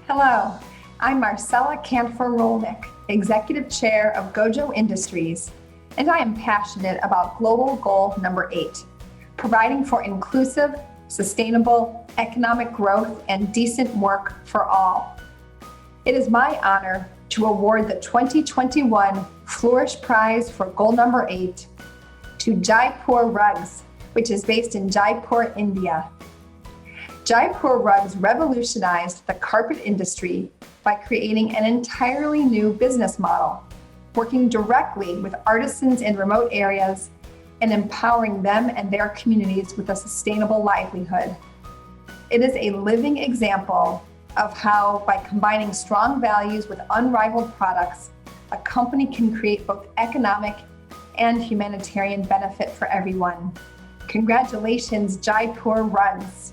Hello, I'm Marcella Kanfer-Rolnick, Executive Chair of Gojo Industries, and I am passionate about global goal number 8, providing for inclusive, sustainable, economic growth and decent work for all. It is my honor to award the 2021 Flourish Prize for goal number 8 to Jaipur Rugs, which is based in Jaipur, India. Jaipur Rugs revolutionized the carpet industry by creating an entirely new business model, working directly with artisans in remote areas and empowering them and their communities with a sustainable livelihood. It is a living example of how, by combining strong values with unrivaled products, a company can create both economic and humanitarian benefit for everyone. Congratulations, Jaipur Rugs.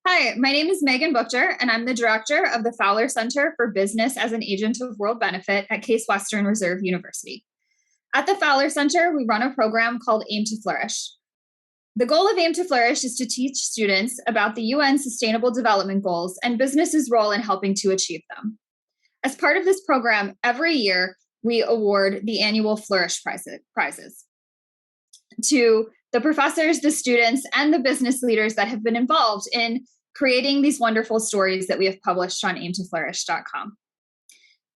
Hi, my name is Megan Butcher, and I'm the director of the Fowler Center for Business as an Agent of World Benefit at Case Western Reserve University. At the Fowler Center, we run a program called Aim2Flourish. The goal of Aim2Flourish is to teach students about the UN Sustainable Development Goals and businesses' role in helping to achieve them. As part of this program, every year, we award the annual Flourish Prizes to the professors, the students, and the business leaders that have been involved in creating these wonderful stories that we have published on aim2flourish.com.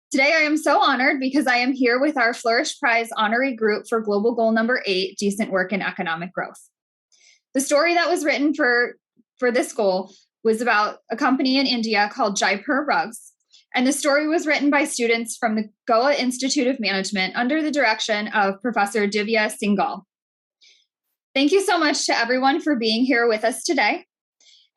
Today, I am so honored because I am here with our Flourish Prize honoree group for global goal number 8, decent work and economic growth. The story that was written for this goal was about a company in India called Jaipur Rugs. And the story was written by students from the Goa Institute of Management under the direction of Professor Divya Singhal. Thank you so much to everyone for being here with us today.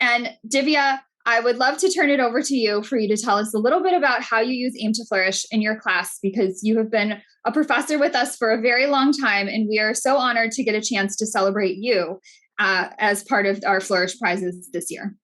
And Divya, I would love to turn it over to you for you to tell us a little bit about how you use Aim2Flourish in your class, because you have been a professor with us for a very long time, and we are so honored to get a chance to celebrate you as part of our Flourish Prizes this year.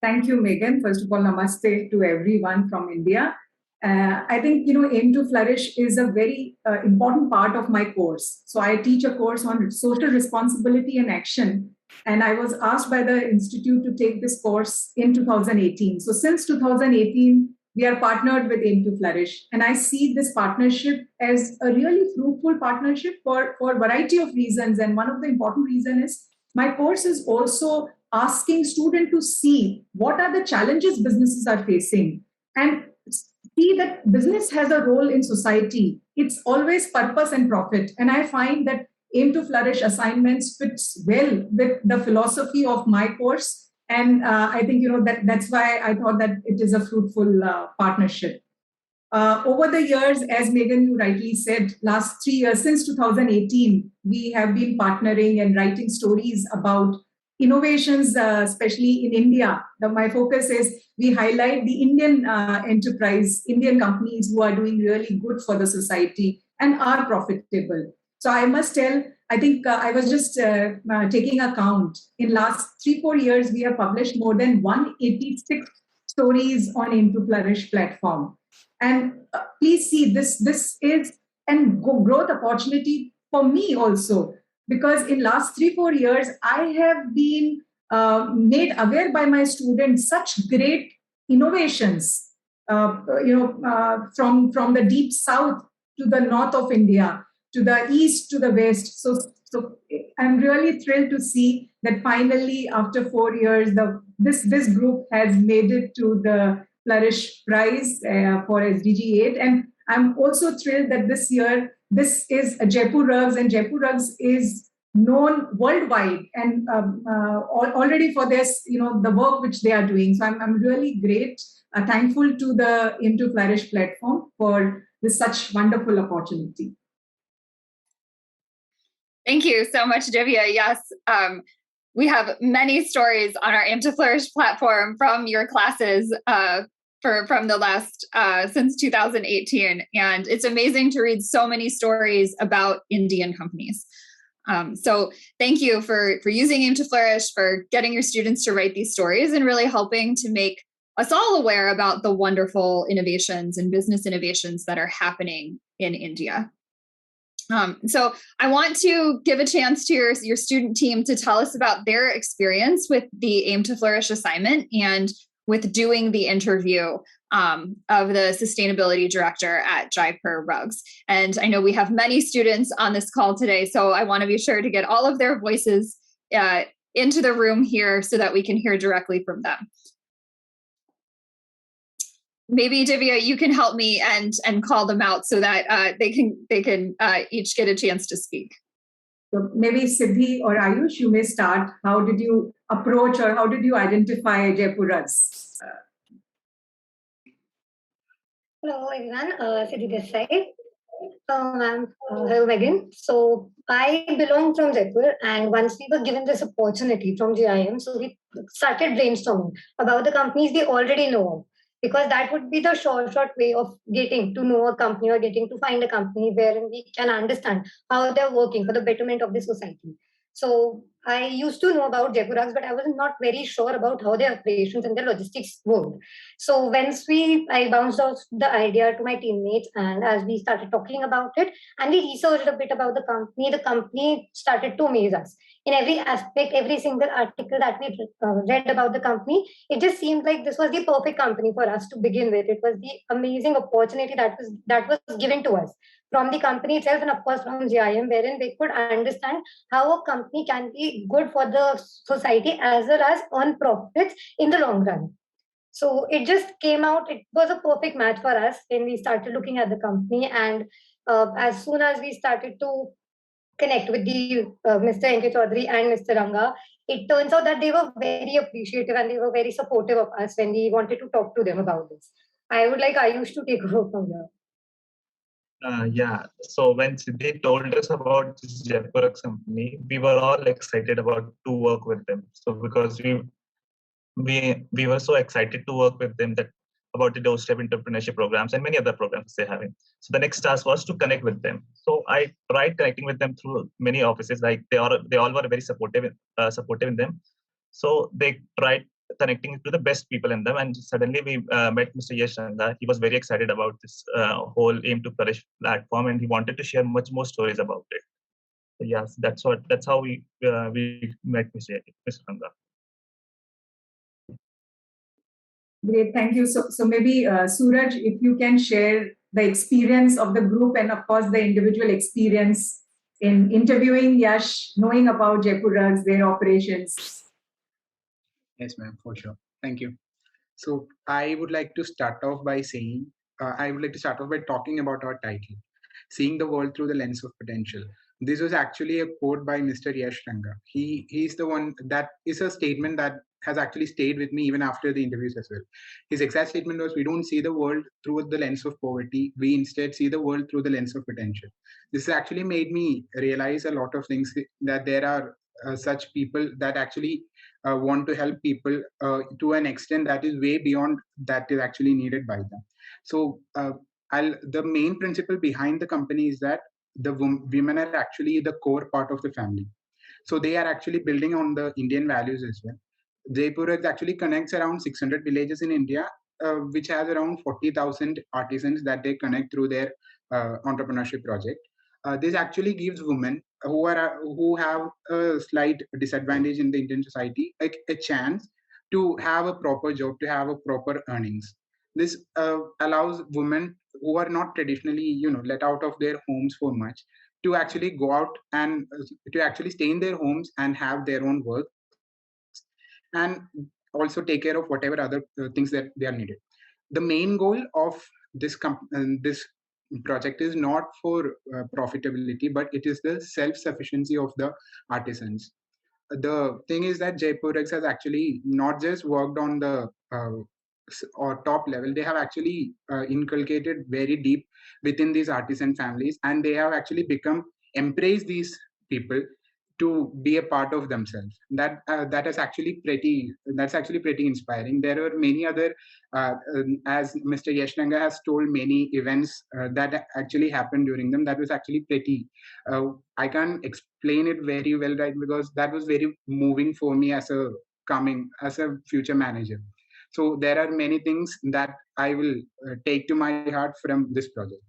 Thank you, Megan. First of all, namaste to everyone from India. I think, Aim2Flourish is a very important part of my course. So I teach a course on social responsibility and action. And I was asked by the Institute to take this course in 2018. So since 2018, we are partnered with Aim2Flourish. And I see this partnership as a really fruitful partnership for a variety of reasons. And one of the important reasons is my course is also asking students to see what are the challenges businesses are facing and see that business has a role in society. It's always purpose and profit. And I find that Aim2Flourish assignments fits well with the philosophy of my course. And I think, that's why I thought that it is a fruitful partnership. Over the years, as Megan, you rightly said, last 3 years, since 2018, we have been partnering and writing stories about innovations, especially in India. My focus is we highlight the Indian enterprise, Indian companies who are doing really good for the society and are profitable. So I must tell, I think I was just taking a count. In last 3-4 years, we have published more than 186 stories on Aim2Flourish platform. And please see, this is a growth opportunity for me also. Because in last 3-4 years, I have been made aware by my students such great innovations, from the deep south to the north of India, to the east to the west. So I'm really thrilled to see that finally, after 4 years, this group has made it to the Flourish Prize for SDG 8, and I'm also thrilled that this year this is a Jaipur Rugs, and Jaipur Rugs is known worldwide and already for this, the work which they are doing. So I'm really thankful to the Aim2Flourish platform for this such wonderful opportunity. Thank you so much, Divya. Yes, we have many stories on our Aim2Flourish platform from your classes from the last, since 2018. And it's amazing to read so many stories about Indian companies. So thank you for using Aim2Flourish, for getting your students to write these stories and really helping to make us all aware about the wonderful innovations and business innovations that are happening in India. So I want to give a chance to your student team to tell us about their experience with the Aim2Flourish assignment and with doing the interview of the sustainability director at Jaipur Rugs. And I know we have many students on this call today, so I want to be sure to get all of their voices into the room here so that we can hear directly from them. Maybe Divya, you can help me and call them out so that they can each get a chance to speak. So maybe Siddhi or Ayush, you may start. How did you approach or how did you identify Jaipur Rugs? Hello everyone, Siddhi this side. Hello Megan. So I belong from Jaipur, and once we were given this opportunity from GIM, so we started brainstorming about the companies we already know of, because that would be the short way of getting to know a company or getting to find a company wherein we can understand how they're working for the betterment of the society. So I used to know about Jaipur Rugs, but I was not very sure about how their operations and their logistics worked. So once I bounced off the idea to my teammates, and as we started talking about it, and we researched a bit about the company started to amaze us. In every aspect, every single article that we read about the company, it just seemed like this was the perfect company for us to begin with. It was the amazing opportunity that was given to us from the company itself, and of course from GIM, wherein they could understand how a company can be good for the society as well as earn profits in the long run. So it just came out, it was a perfect match for us when we started looking at the company. And as soon as we started to connect with the Mr. N.K. Chaudhary and Mr. Ranga, it turns out that they were very appreciative and they were very supportive of us when we wanted to talk to them about this. I would like Ayush to take over from here. Yeah, so when Siddhi told us about this Jaipur Rugs company, we were all excited about to work with them. So because we were so excited to work with them that about the doorstep entrepreneurship programs and many other programs they're having. So the next task was to connect with them. So I tried connecting with them through many offices. Like they all were very supportive in them. So they tried connecting to the best people in them, and suddenly we met Mr. Yash Ranga. He was very excited about this whole Aim2Flourish platform, and he wanted to share much more stories about it. So yes, that's how we met Mr. Ranga. Great, thank you. So maybe Suraj, if you can share the experience of the group and of course the individual experience in interviewing Yash, knowing about Jaipur Rugs, their operations. Yes, ma'am, for sure. Thank you. So I would like to start off by talking about our title, Seeing the World Through the Lens of Potential. This was actually a quote by Mr. Yash Ranga. He's the one, that is a statement that has actually stayed with me even after the interviews as well. His exact statement was, we don't see the world through the lens of poverty. We instead see the world through the lens of potential. This actually made me realize a lot of things, that there are such people that actually want to help people to an extent that is way beyond that is actually needed by them. So the main principle behind the company is that the women are actually the core part of the family. So they are actually building on the Indian values as well. Jaipur actually connects around 600 villages in India, which has around 40,000 artisans that they connect through their entrepreneurship project. This actually gives women who have a slight disadvantage in the Indian society like a chance to have a proper job, to have a proper earnings. This allows women who are not traditionally, let out of their homes for much, to actually go out and to actually stay in their homes and have their own work, and also take care of whatever other things that they are needed. The main goal of this project is not for profitability, but it is the self-sufficiency of the artisans. The thing is that Jaipur Rugs has actually not just worked on the or top level. They have actually inculcated very deep within these artisan families, and they have actually embraced these people to be a part of themselves. That's actually pretty inspiring. There are many other, as Mr. Yashranga has told, many events that actually happened during them. That was actually pretty. I can't explain it very well, right? Because that was very moving for me as a future manager. So there are many things that I will take to my heart from this project.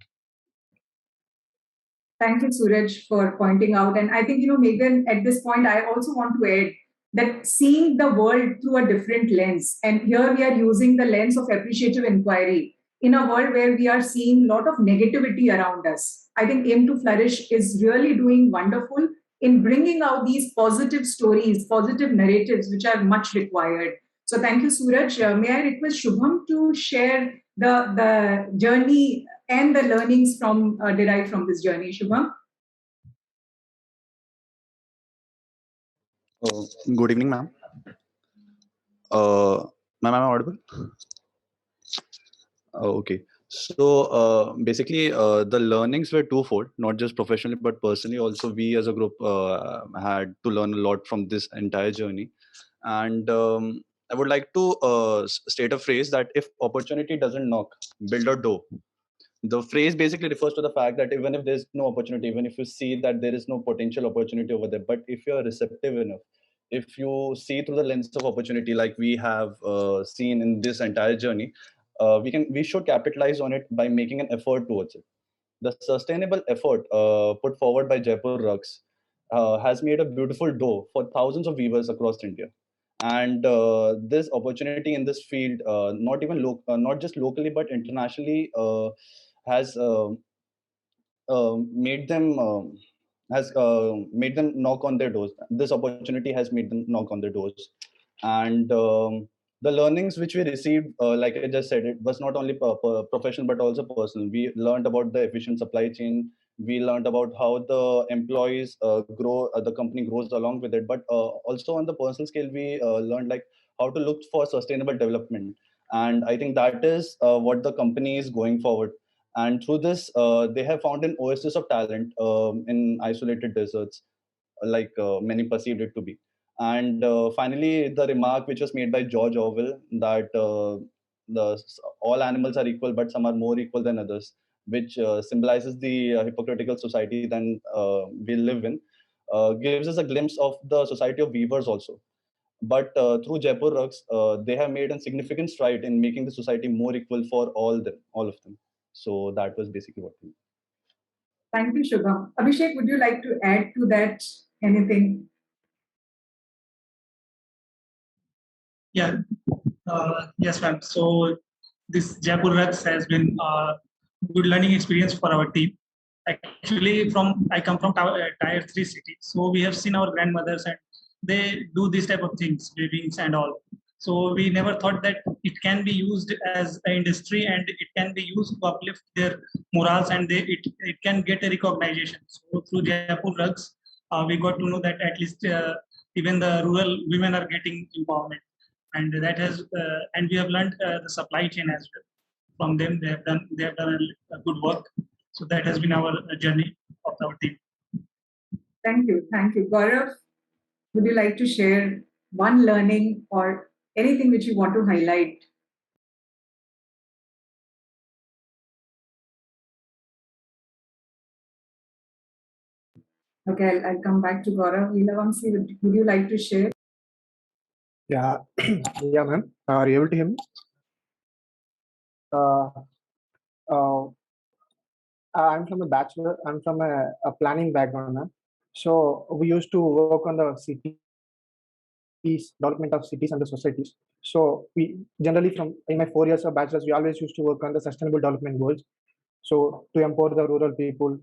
Thank you, Suraj, for pointing out. And I think, Megan, at this point, I also want to add that seeing the world through a different lens, and here we are using the lens of appreciative inquiry in a world where we are seeing a lot of negativity around us. I think Aim2Flourish is really doing wonderful in bringing out these positive stories, positive narratives, which are much required. So thank you, Suraj. May I request Shubham to share the journey and the learnings from derived from this journey, Shubham? Good evening, ma'am. Ma'am, am I audible? Okay. So basically, the learnings were twofold, not just professionally, but personally also. We as a group had to learn a lot from this entire journey. And I would like to state a phrase that if opportunity doesn't knock, build a door. The phrase basically refers to the fact that even if there's no opportunity, even if you see that there is no potential opportunity over there, but if you're receptive enough, if you see through the lens of opportunity, like we have seen in this entire journey, we should capitalize on it by making an effort towards it. The sustainable effort put forward by Jaipur Rugs has made a beautiful door for thousands of weavers across India. And this opportunity in this field, not just locally but internationally, has made them made them knock on their doors. This opportunity has made them knock on their doors, and the learnings which we received, like I just said, it was not only professional but also personal. We learned about the efficient supply chain. We learned about how the employees grow, the company grows along with it. But also on the personal scale, we learned like how to look for sustainable development. And I think that is what the company is going forward. And through this, they have found an oasis of talent in isolated deserts, like many perceived it to be. And finally, the remark which was made by George Orwell that all animals are equal, but some are more equal than others, which symbolizes the hypocritical society that we live in, gives us a glimpse of the society of weavers also. But through Jaipur Rugs, they have made a significant stride in making the society more equal for all of them. So that was basically what we. Thank you, Shubham. Abhishek, would you like to add to that anything? Yeah, yes, ma'am. So this Jaipur Rugs has been a good learning experience for our team. Actually, I come from tier 3 city, so we have seen our grandmothers and they do this type of things, weavings and all. So we never thought that it can be used as an industry and it can be used to uplift their morals and it can get a recognition. So through Jaipur Rugs, we got to know that at least even the rural women are getting empowerment, and that has and we have learned the supply chain as well from them. They have done a good work. So that has been our journey of our team. Thank you. Thank you. Gaurav, would you like to share one learning or anything which you want to highlight? Okay, I'll come back to Gaurav. Leelavamsi, would you like to share? Yeah, yeah, ma'am. Are you able to hear me? Uh, uh, I'm from a bachelor. I'm from a planning background, ma'am. So we used to work on the cities, development of cities and the societies. So we generally, from in my 4 years of bachelor's, we always used to work on the sustainable development goals. So to empower the rural people,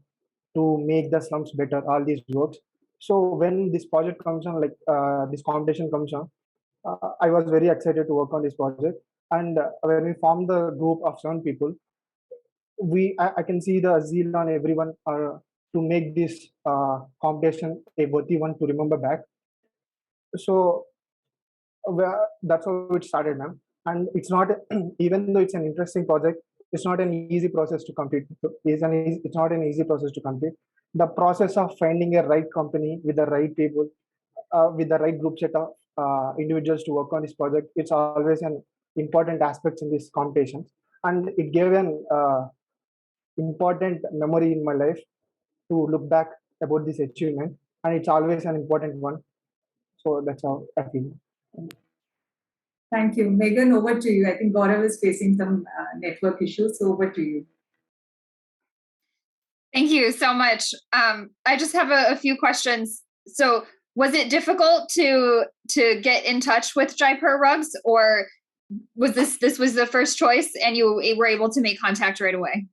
to make the slums better, all these works. So when this project comes on, like this competition comes on, I was very excited to work on this project. And when we formed the group of 7 people, I can see the zeal on everyone to make this competition a worthy one to remember back. So that's how it started, ma'am. And it's not even though it's an interesting project, it's not an easy process to complete. It's not an easy process to complete. the process of finding a right company with the right people, with the right group set of individuals to work on this project, it's always an important aspect in these competitions, and it gave an important memory in my life to look back about this achievement, and it's always an important one. So that's how I feel. Thank you. Megan, over to you. I think Gaurav is facing some network issues, so over to you. Thank you so much. I just have a few questions. So was it difficult to get in touch with Jaipur Rugs, or was this was the first choice and you were able to make contact right away?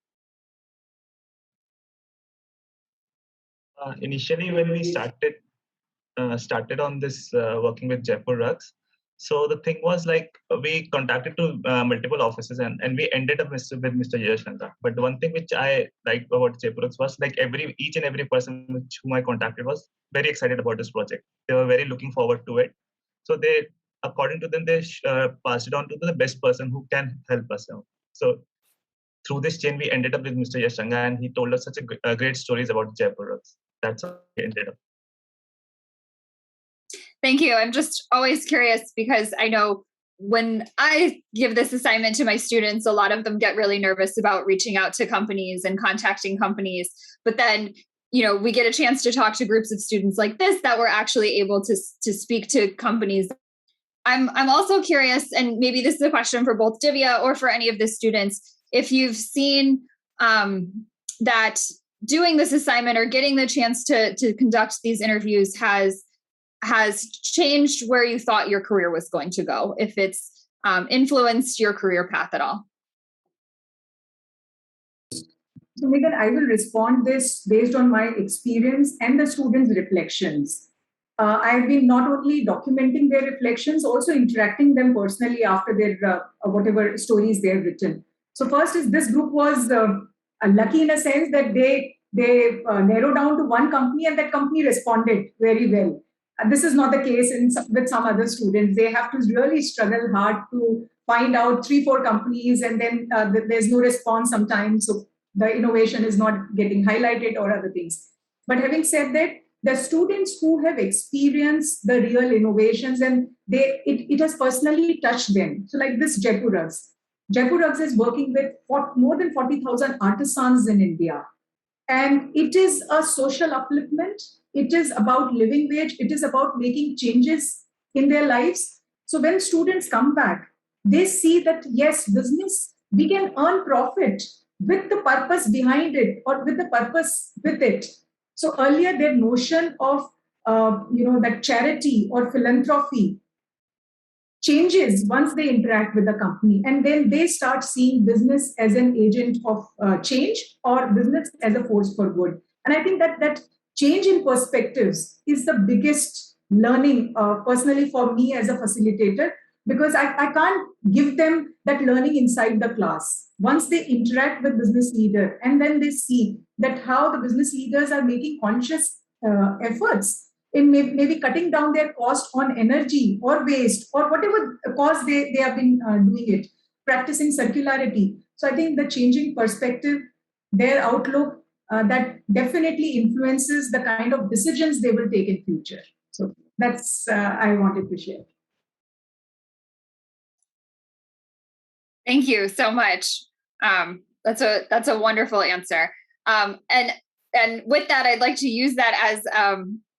Initially, when we started on this working with Jaipur Rugs, so the thing was like we contacted to multiple offices and we ended up with Mr. Yash Lanka. But the one thing which I liked about Jaipur Rugs was like each and every person whom I contacted was very excited about this project. They were very looking forward to it. So they, according to them, they passed it on to the best person who can help us out. So through this chain, we ended up with Mr. Yash Lanka, and he told us such a great stories about Jaipur Rugs. That's how we ended up. Thank you. I'm just always curious because I know when I give this assignment to my students, a lot of them get really nervous about reaching out to companies and contacting companies. But then, we get a chance to talk to groups of students like this that we're actually able to speak to companies. I'm also curious, and maybe this is a question for both Divya or for any of the students, if you've seen that doing this assignment or getting the chance to conduct these interviews has changed where you thought your career was going to go, if it's influenced your career path at all. So Megan, I will respond this based on my experience and the students' reflections. I've been not only documenting their reflections, also interacting them personally after their whatever stories they have written. So first is this group was lucky in a sense that they narrowed down to one company and that company responded very well. This is not the case with some other students. They have to really struggle hard to find out 3-4 companies, and then there's no response sometimes. So the innovation is not getting highlighted or other things. But having said that, the students who have experienced the real innovations and it has personally touched them. So like this Jaipur Rugs. Jaipur Rugs is working with more than 40,000 artisans in India. And it is a social upliftment. It is about living wage. It is about making changes in their lives. So when students come back, they see that, yes, business, we can earn profit with the purpose behind it or with the purpose with it. So earlier, their notion of, that charity or philanthropy changes once they interact with the company, and then they start seeing business as an agent of change or business as a force for good. And I think that change in perspectives is the biggest learning personally for me as a facilitator, because I can't give them that learning inside the class. Once they interact with business leader and then they see that how the business leaders are making conscious efforts in maybe cutting down their cost on energy or waste or whatever cost they have been doing it, practicing circularity. So I think the changing perspective, their outlook, that definitely influences the kind of decisions they will take in future. So that's I wanted to share. Thank you so much. That's a wonderful answer. And with that, I'd like to use that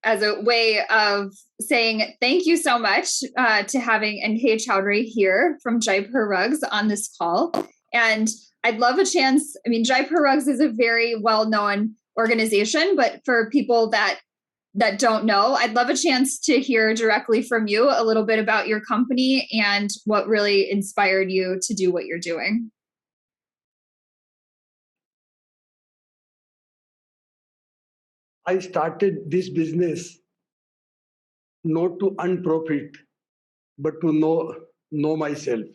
as a way of saying thank you so much to having NK Chowdhury here from Jaipur Rugs on this call. And I'd love a chance. I mean, Jaipur Rugs is a very well-known organization, but for people that don't know, I'd love a chance to hear directly from you a little bit about your company and what really inspired you to do what you're doing. I started this business not to earn profit, but to know myself.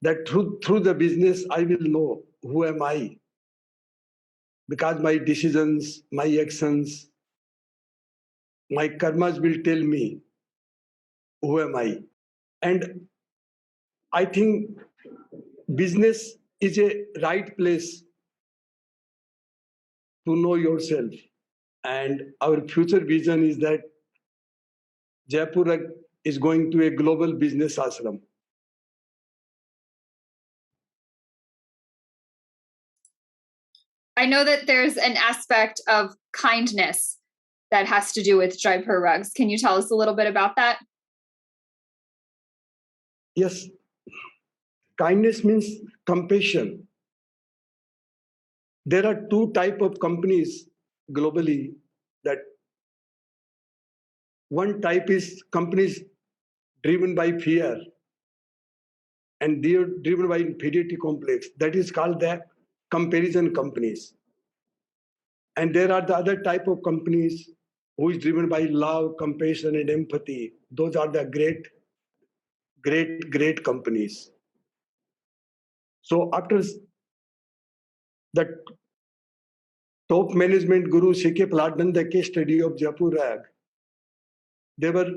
That through the business, I will know who am I. Because my decisions, my actions, my karmas will tell me who am I. And I think business is a right place to know yourself. And our future vision is that Jaipur Rug is going to a global business ashram. I know that there's an aspect of kindness that has to do with Jaipur Rugs. Can you tell us a little bit about that? Yes, kindness means compassion. There are two types of companies globally. That one type is companies driven by fear, and they are driven by inferiority complex. That is called the comparison companies. And there are the other type of companies who is driven by love, compassion, and empathy. Those are the great companies. So after the top management guru C.K. Palat done the case study of Jaipur Rug, there were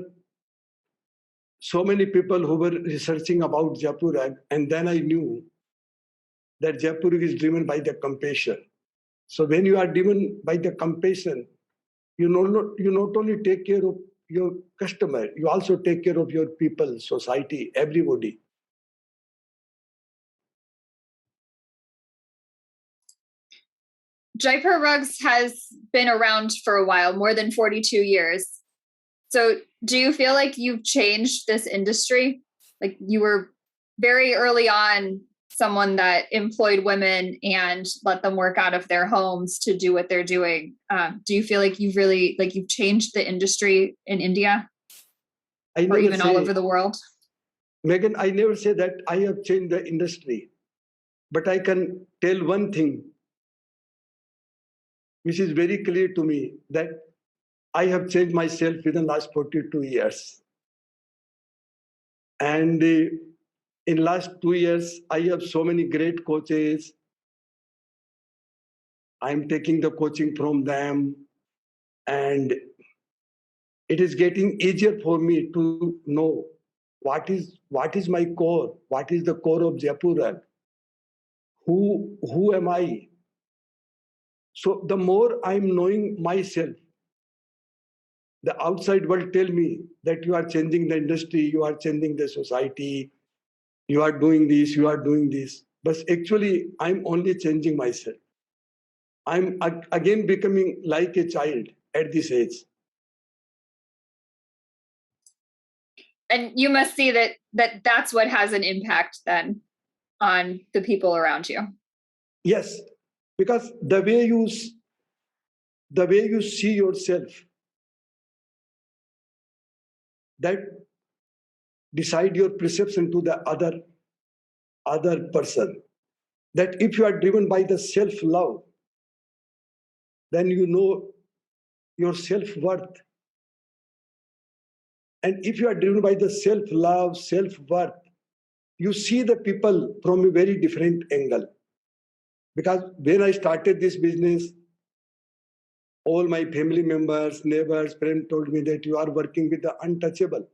so many people who were researching about Jaipur Rug, and then I knew that Jaipur is driven by the compassion. So when you are driven by the compassion, you not only take care of your customer, you also take care of your people, society, everybody. Jaipur Rugs has been around for a while, more than 42 years. So do you feel like you've changed this industry? Like you were very early on someone that employed women and let them work out of their homes to do what they're doing. Do you feel like you've changed the industry in India or even all over the world? Megan, I never say that I have changed the industry, but I can tell one thing, which is very clear to me, that I have changed myself within the last 42 years. And in last 2 years, I have so many great coaches. I'm taking the coaching from them, and it is getting easier for me to know what is my core, what is the core of Jaipur Rug, who am I? So the more I'm knowing myself, the outside world tell me that you are changing the industry, you are changing the society, you are doing this, you are doing this. But actually, I'm only changing myself. I'm again becoming like a child at this age. And you must see that's what has an impact then on the people around you. Yes, because the way you see yourself, that decide your perception to the other person. That if you are driven by the self-love, then you know your self-worth. And if you are driven by the self-love, self-worth, you see the people from a very different angle. Because when I started this business, all my family members, neighbors, friends told me that you are working with the untouchable.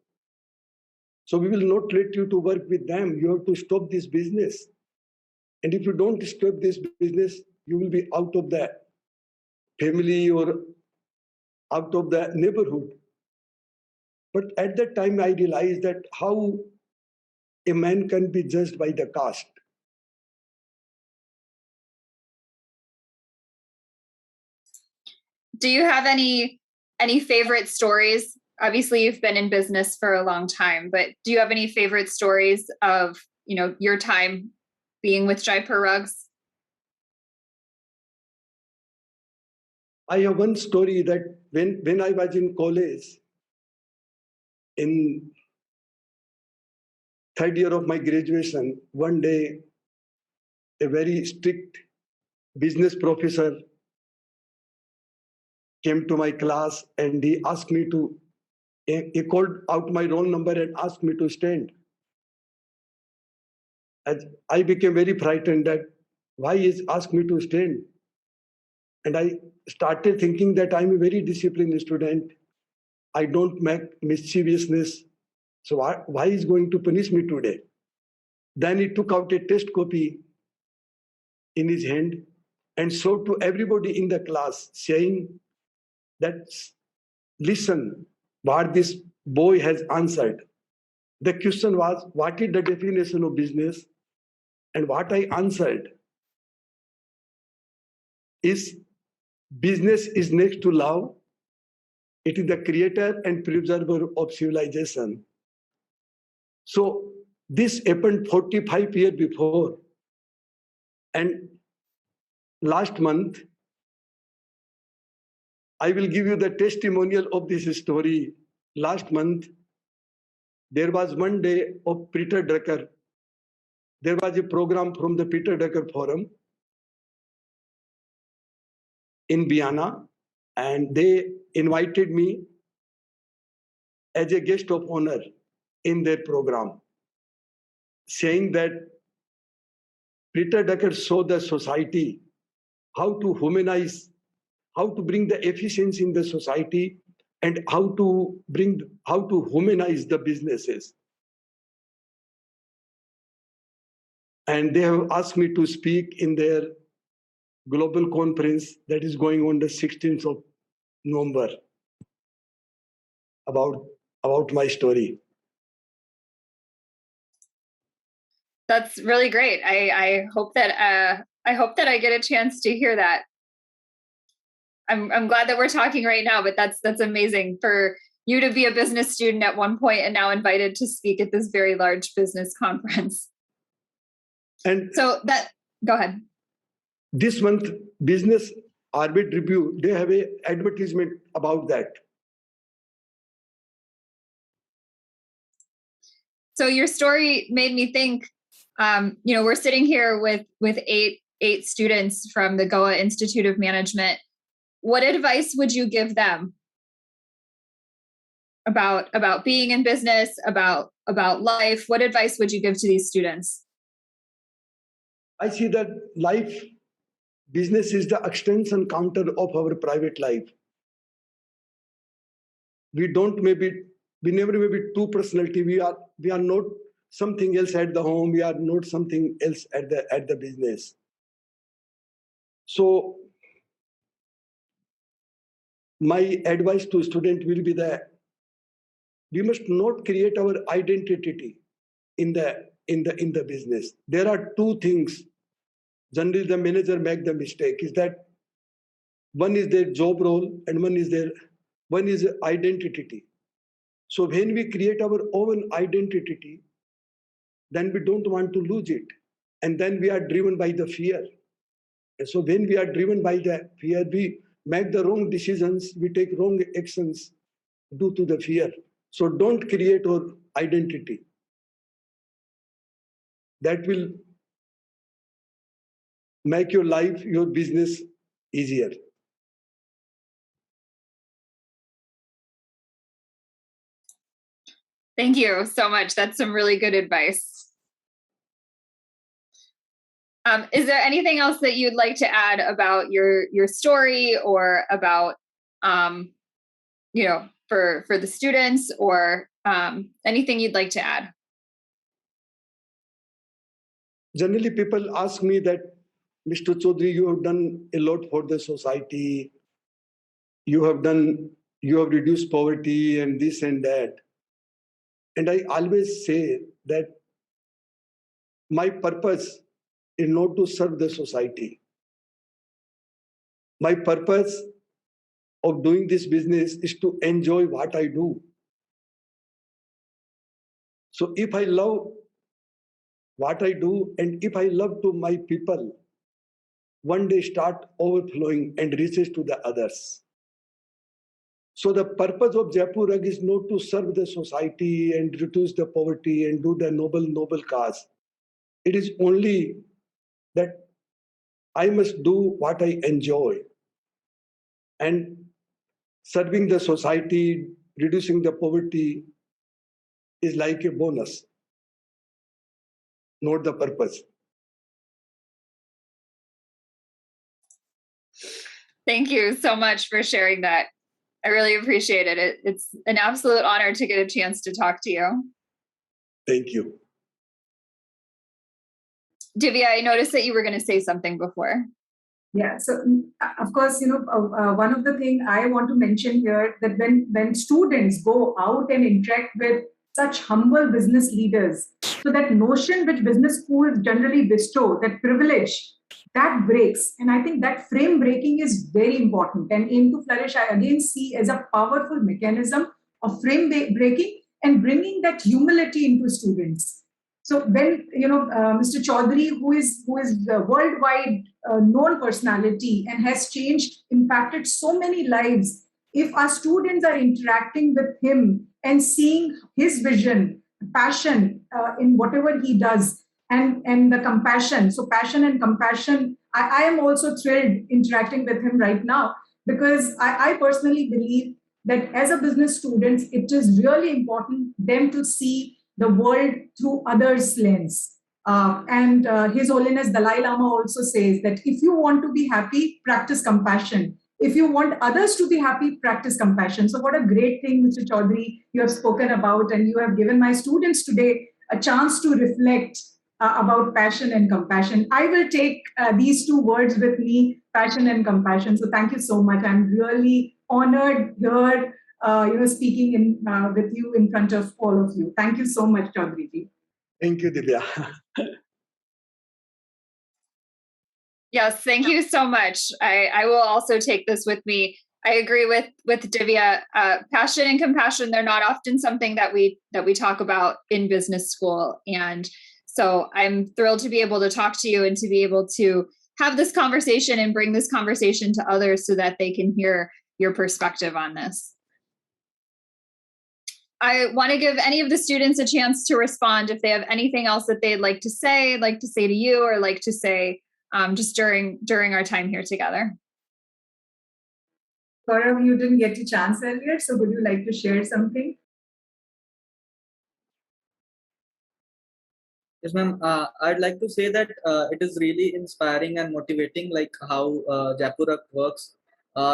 So we will not let you to work with them. You have to stop this business. And if you don't stop this business, you will be out of the family or out of the neighborhood. But at that time, I realized that how a man can be judged by the caste. Do you have any favorite stories? Obviously, you've been in business for a long time, but do you have any favorite stories of your time being with Jaipur Rugs? I have one story that when I was in college, in third year of my graduation, one day a very strict business professor came to my class and he asked me to, he called out my roll number and asked me to stand. As I became very frightened that why he asked me to stand. And I started thinking that I'm a very disciplined student. I don't make mischievousness. So why is going to punish me today? Then he took out a test copy in his hand and so to everybody in the class, saying that, listen, what this boy has answered. The question was, what is the definition of business? And what I answered is, business is next to love. It is the creator and preserver of civilization. So this happened 45 years before. And last month, I will give you the testimonial of this story. Last month, there was one day of Peter Drucker. There was a program from the Peter Drucker Forum in Vienna, and they invited me as a guest of honor in their program, saying that Peter Drucker showed the society how to humanize, how to bring the efficiency in the society, and how to humanize the businesses. And they have asked me to speak in their global conference that is going on the 16th of November about my story. That's really great. I hope that I get a chance to hear that. I'm glad that we're talking right now, but that's amazing for you to be a business student at one point and now invited to speak at this very large business conference. And so go ahead. This month, Business Orbit Review, they have an advertisement about that. So your story made me think, we're sitting here with eight students from the Goa Institute of Management. What advice would you give them about being in business, about life? What advice would you give to these students? I see that business is the extension counter of our private life. We never may be two personality. We are not something else at the home. We are not something else at the business. So my advice to student will be that we must not create our identity in the business. There are two things. Generally, the manager make the mistake is that one is their job role and one is identity. So when we create our own identity, then we don't want to lose it. And then we are driven by the fear. And so when we are driven by the fear, we make the wrong decisions, we take wrong actions due to the fear. So don't create our identity. That will make your life, your business easier. Thank you so much. That's some really good advice. Is there anything else that you'd like to add about your story or about, for the students or anything you'd like to add? Generally, people ask me that, Mr. Chaudhary, you have done a lot for the society. You have reduced poverty and this and that. And I always say that my purpose is not to serve the society. My purpose of doing this business is to enjoy what I do. So if I love what I do and if I love to my people, one day start overflowing and reaches to the others. So the purpose of Jaipur Rugs is not to serve the society and reduce the poverty and do the noble cause. It is only that I must do what I enjoy. And serving the society, reducing the poverty is like a bonus, not the purpose. Thank you so much for sharing that. I really appreciate it. It's an absolute honor to get a chance to talk to you. Thank you. Divya, I noticed that you were going to say something before. Yeah. So, of course, one of the things I want to mention here that when students go out and interact with such humble business leaders, so that notion which business schools generally bestow, that privilege, that breaks. And I think that frame breaking is very important. And Aim2Flourish, I again see as a powerful mechanism of frame breaking and bringing that humility into students. So when Mr. Chaudhary, who is a worldwide known personality and has impacted so many lives, if our students are interacting with him and seeing his vision, passion in whatever he does, and the compassion, so passion and compassion, I am also thrilled interacting with him right now, because I personally believe that as a business student, it is really important them to see the world through others' lens. And His Holiness Dalai Lama also says that if you want to be happy, practice compassion. If you want others to be happy, practice compassion. So what a great thing, Mr. Chaudhary, you have spoken about, and you have given my students today a chance to reflect about passion and compassion. I will take these two words with me, passion and compassion. So thank you so much. I'm really honored here, speaking with you in front of all of you. Thank you so much, Chaudhary ji. Thank you, Divya. Yes, thank you so much. I will also take this with me. I agree with Divya. Passion and compassion, they're not often something that we talk about in business school. And so I'm thrilled to be able to talk to you and to be able to have this conversation and bring this conversation to others so that they can hear your perspective on this. I want to give any of the students a chance to respond if they have anything else that they'd like to say to you, or like to say just during our time here together. Gaurav, you didn't get a chance earlier, so would you like to share something? Yes, ma'am. I'd like to say that it is really inspiring and motivating, like how Jaipur Rugs works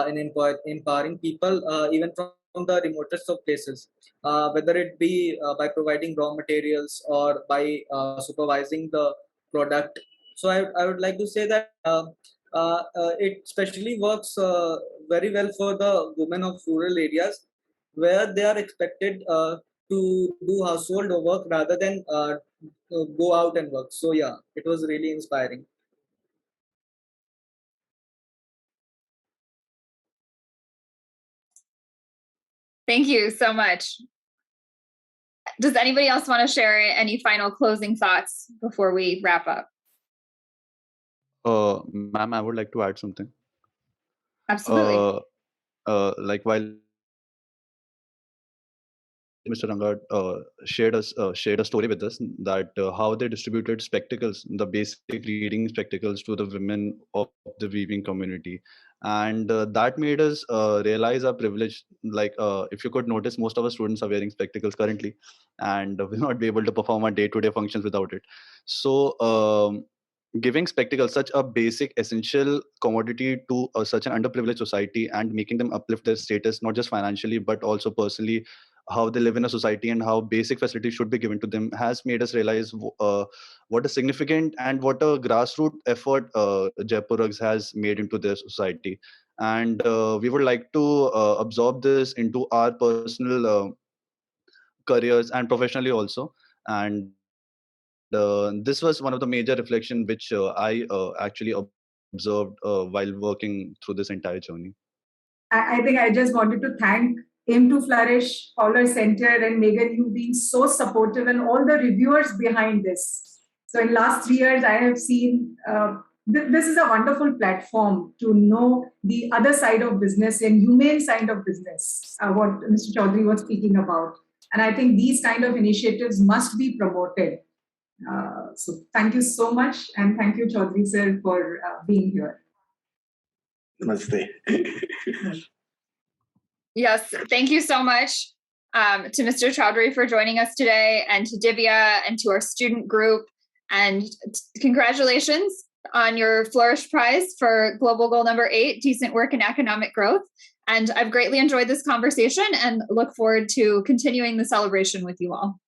in empowering people, even from the remotest of places, whether it be by providing raw materials or by supervising the product. So I would like to say that it especially works very well for the women of rural areas, where they are expected to do household work rather than go out and work. So yeah, it was really inspiring. Thank you so much. Does anybody else want to share any final closing thoughts before we wrap up? Ma'am, I would like to add something. Absolutely. Like while Mr. Ranga shared a story with us that how they distributed spectacles, the basic reading spectacles, to the women of the weaving community, and that made us realize our privilege. Like if you could notice, most of our students are wearing spectacles currently, and will not be able to perform our day-to-day functions without it. So giving spectacles, such a basic essential commodity to such an underprivileged society, and making them uplift their status, not just financially but also personally, how they live in a society and how basic facilities should be given to them, has made us realize what a significant and what a grassroots effort Jaipur Rugs has made into their society. And we would like to absorb this into our personal careers and professionally also. And this was one of the major reflection which I actually observed while working through this entire journey. I think I just wanted to thank Aim2Flourish, Fowler Center, and Megan, you being so supportive, and all the reviewers behind this. So in last 3 years, I have seen this is a wonderful platform to know the other side of business and humane side of business, what Mr. Chaudhary was speaking about. And I think these kind of initiatives must be promoted. So thank you so much. And thank you, Chaudhary sir, for being here. Namaste. Yes, thank you so much to Mr. Chaudhary for joining us today, and to Divya, and to our student group. And congratulations on your Flourish Prize for Global Goal number 8, Decent Work and Economic Growth. And I've greatly enjoyed this conversation and look forward to continuing the celebration with you all.